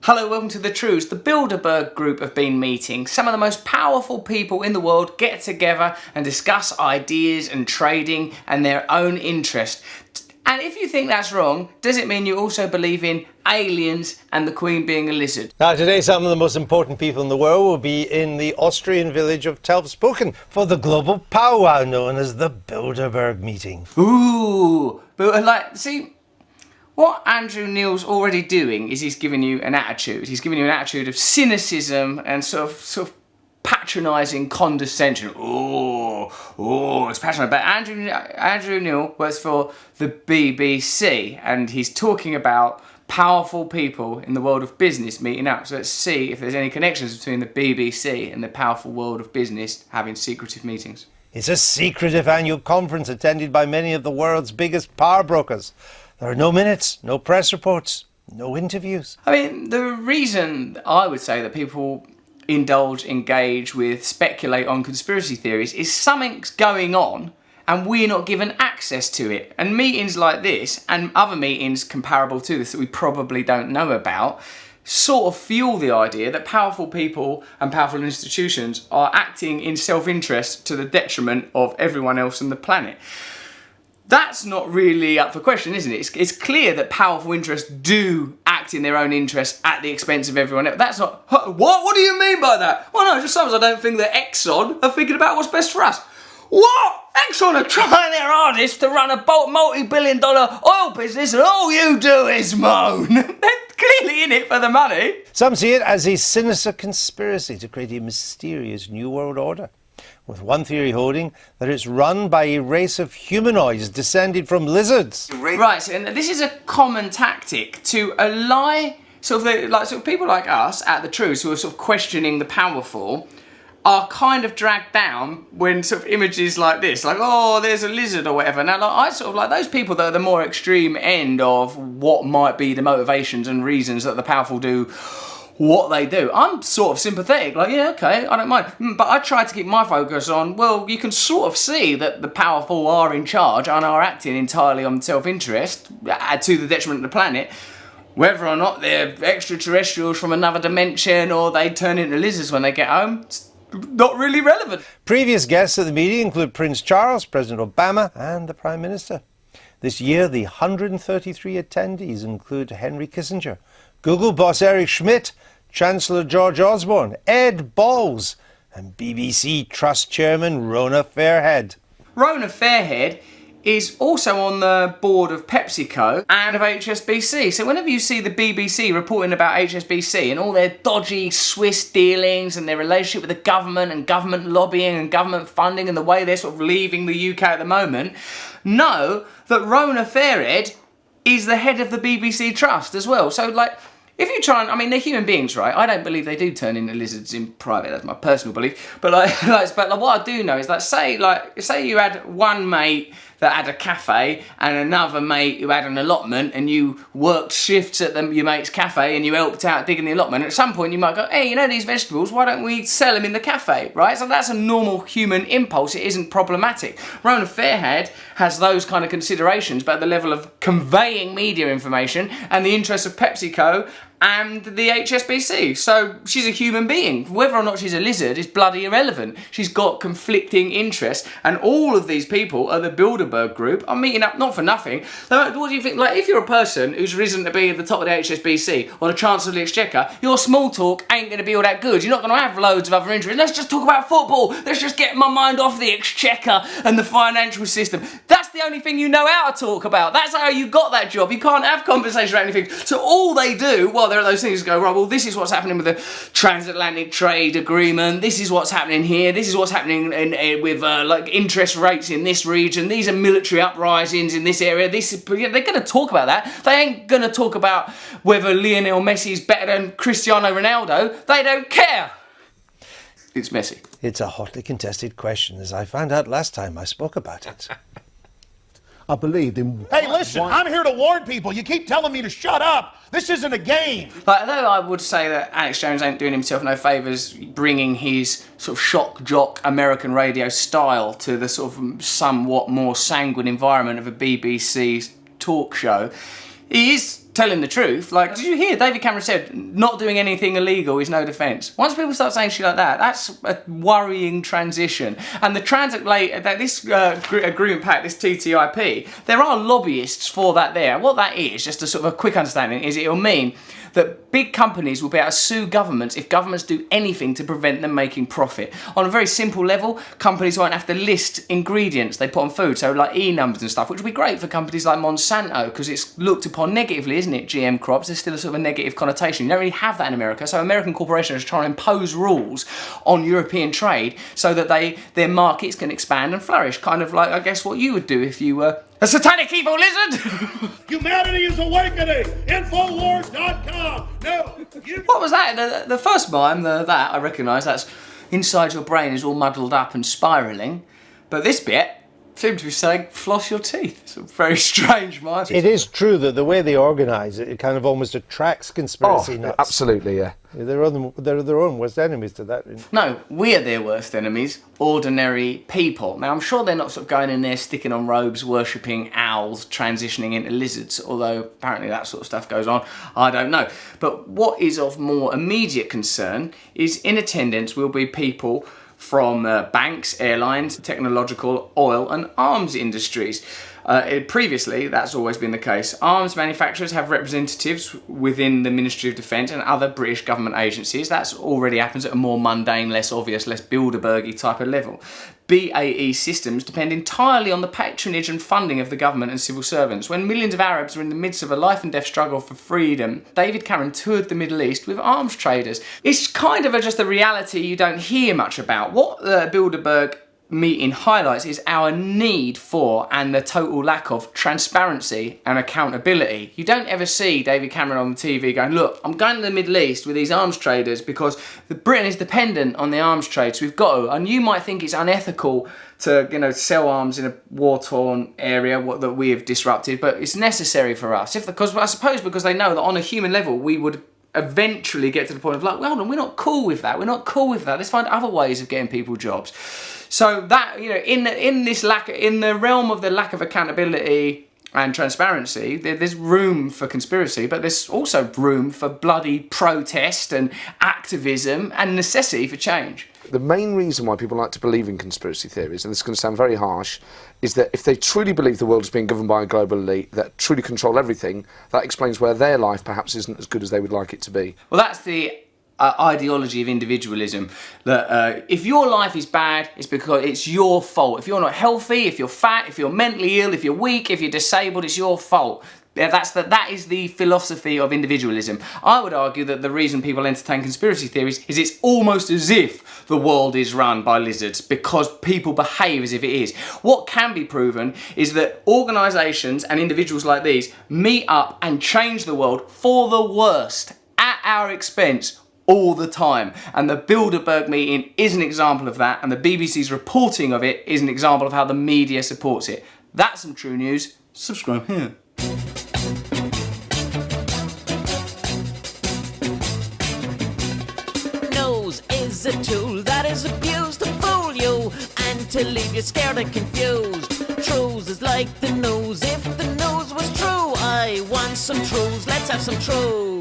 Hello, welcome to the Trews. The Bilderberg group have been meeting. Some of the most powerful people in the world get together and discuss ideas and trading and their own interest. And if you think that's wrong, does it mean you also believe in aliens and the Queen being a lizard? Now today some of the most important people in the world will be in the Austrian village of Telfsboken for the global powwow known as the Bilderberg meeting. Ooh, but see, what Andrew Neil's already doing is he's giving you an attitude. He's giving you an attitude of cynicism and sort of patronising condescension. It's passionate. But Andrew Neil works for the BBC and he's talking about powerful people in the world of business meeting up. So let's see if there's any connections between the BBC and the powerful world of business having secretive meetings. It's a secretive annual conference attended by many of the world's biggest power brokers. There are no minutes, no press reports, no interviews. I mean, the reason I would say that people engage with, speculate on conspiracy theories is something's going on and we're not given access to it. And meetings like this and other meetings comparable to this that we probably don't know about sort of fuel the idea that powerful people and powerful institutions are acting in self-interest to the detriment of everyone else on the planet. That's not really up for question, isn't it? It's clear that powerful interests do act in their own interests at the expense of everyone else. That's not... What do you mean by that? Well, no, just sometimes I don't think that Exxon are thinking about what's best for us. What? Exxon are trying their hardest to run a multi-billion-dollar oil business and all you do is moan. They're clearly in it for the money. Some see it as a sinister conspiracy to create a mysterious new world order, with one theory holding that it's run by a race of humanoids descended from lizards. Right, and this is a common tactic to ally sort of people like us at the Trews who are sort of questioning the powerful are kind of dragged down when sort of images like this, like, oh, there's a lizard or whatever. Now, I sort of like those people that are the more extreme end of what might be the motivations and reasons that the powerful do what they do. I'm sort of sympathetic, like, yeah, okay, I don't mind. But I try to keep my focus on, well, you can sort of see that the powerful are in charge and are acting entirely on self-interest to the detriment of the planet. Whether or not they're extraterrestrials from another dimension or they turn into lizards when they get home, it's not really relevant. Previous guests at the meeting include Prince Charles, President Obama and the Prime Minister. This year, the 133 attendees include Henry Kissinger, Google boss Eric Schmidt, Chancellor George Osborne, Ed Balls, and BBC Trust Chairman Rona Fairhead. Rona Fairhead is also on the board of PepsiCo and of HSBC. So whenever you see the BBC reporting about HSBC and all their dodgy Swiss dealings and their relationship with the government and government lobbying and government funding and the way they're sort of leaving the UK at the moment, know that Rona Fairhead is the head of the BBC Trust as well. So, like, if you try and... I mean, they're human beings, right? I don't believe they do turn into lizards in private. That's my personal belief. But, what I do know is that, say you had one mate that had a cafe and another mate who had an allotment and you worked shifts at your mate's cafe and you helped out digging the allotment. At some point you might go, hey, you know these vegetables, why don't we sell them in the cafe, right? So that's a normal human impulse. It isn't problematic. Rona Fairhead has those kind of considerations, but at the level of conveying media information and the interests of PepsiCo and the HSBC. So she's a human being. Whether or not she's a lizard is bloody irrelevant. She's got conflicting interests, and all of these people at the Bilderberg group are meeting up not for nothing. What do you think? Like, if you're a person who's risen to be at the top of the HSBC or the Chancellor of the Exchequer, your small talk ain't going to be all that good. You're not going to have loads of other interests. Let's just talk about football. Let's just get my mind off the Exchequer and the financial system. That's the only thing you know how to talk about. That's how you got that job. You can't have conversation about anything. So all they do, well, there are those things go, right, well, this is what's happening with the transatlantic trade agreement, this is what's happening here, this is what's happening with like interest rates in this region, these are military uprisings in this area, they're going to talk about that. They ain't going to talk about whether Lionel Messi is better than Cristiano Ronaldo. They don't care. It's messy. It's a hotly contested question, as I found out last time I spoke about it. I believed in... Hey, listen, I'm here to warn people. You keep telling me to shut up. This isn't a game. Like, although I would say that Alex Jones ain't doing himself no favours bringing his sort of shock jock American radio style to the sort of somewhat more sanguine environment of a BBC talk show, he is telling the truth. Like, did you hear David Cameron said not doing anything illegal is no defence? Once people start saying shit like that, that's a worrying transition. And the this agreement pact, this TTIP, there are lobbyists for that there. What that is, just a sort of a quick understanding, is it'll mean that big companies will be able to sue governments if governments do anything to prevent them making profit. On a very simple level, companies won't have to list ingredients they put on food, so like E-numbers and stuff, which would be great for companies like Monsanto, because it's looked upon negatively, isn't it, GM crops? There's still a sort of a negative connotation. You don't really have that in America, so American corporations are trying to impose rules on European trade so that their markets can expand and flourish, kind of like, I guess, what you would do if you were a satanic evil lizard. Humanity is awakening. Infowars.com. No. What was that? The first mime, that I recognise, that's inside your brain is all muddled up and spiralling. But this bit seemed to be saying, floss your teeth. It's a very strange mime. It is true that the way they organise it, it kind of almost attracts conspiracy nuts. Absolutely, yeah. They're their own worst enemies to that. No, we're their worst enemies, ordinary people. Now, I'm sure they're not sort of going in there sticking on robes, worshipping owls, transitioning into lizards, although apparently that sort of stuff goes on. I don't know. But what is of more immediate concern is in attendance will be people from banks, airlines, technological, oil and arms industries. Previously, that's always been the case. Arms manufacturers have representatives within the Ministry of Defence and other British government agencies. That already happens at a more mundane, less obvious, less Bilderberg-y type of level. BAE Systems depend entirely on the patronage and funding of the government and civil servants. When millions of Arabs are in the midst of a life and death struggle for freedom, David Cameron toured the Middle East with arms traders. It's kind of just a reality you don't hear much about. What the Bilderberg meeting highlights is our need for and the total lack of transparency and accountability. You don't ever see David Cameron on the TV going, look, I'm going to the Middle East with these arms traders because Britain is dependent on the arms trade, so we've got to. And you might think it's unethical to, sell arms in a war-torn area that we have disrupted, but it's necessary for us. Because they know that on a human level we would eventually get to the point of like, well, we're not cool with that. Let's find other ways of getting people jobs. So that, in the realm of the lack of accountability and transparency, there's room for conspiracy, but there's also room for bloody protest and activism and necessity for change. The main reason why people like to believe in conspiracy theories, and this is going to sound very harsh, is that if they truly believe the world is being governed by a global elite that truly control everything, that explains where their life perhaps isn't as good as they would like it to be. Well, that's the ideology of individualism, that if your life is bad, it's because it's your fault. If you're not healthy, if you're fat, if you're mentally ill, if you're weak, if you're disabled, it's your fault. That is the philosophy of individualism. I would argue that the reason people entertain conspiracy theories is it's almost as if the world is run by lizards because people behave as if it is. What can be proven is that organisations and individuals like these meet up and change the world for the worst at our expense all the time. And the Bilderberg meeting is an example of that, and the BBC's reporting of it is an example of how the media supports it. That's some true news. Subscribe here. Nose is a tool that is abused to fool you and to leave you scared and confused. Trews is like the nose. If the nose was true, I want some trews. Let's have some trews.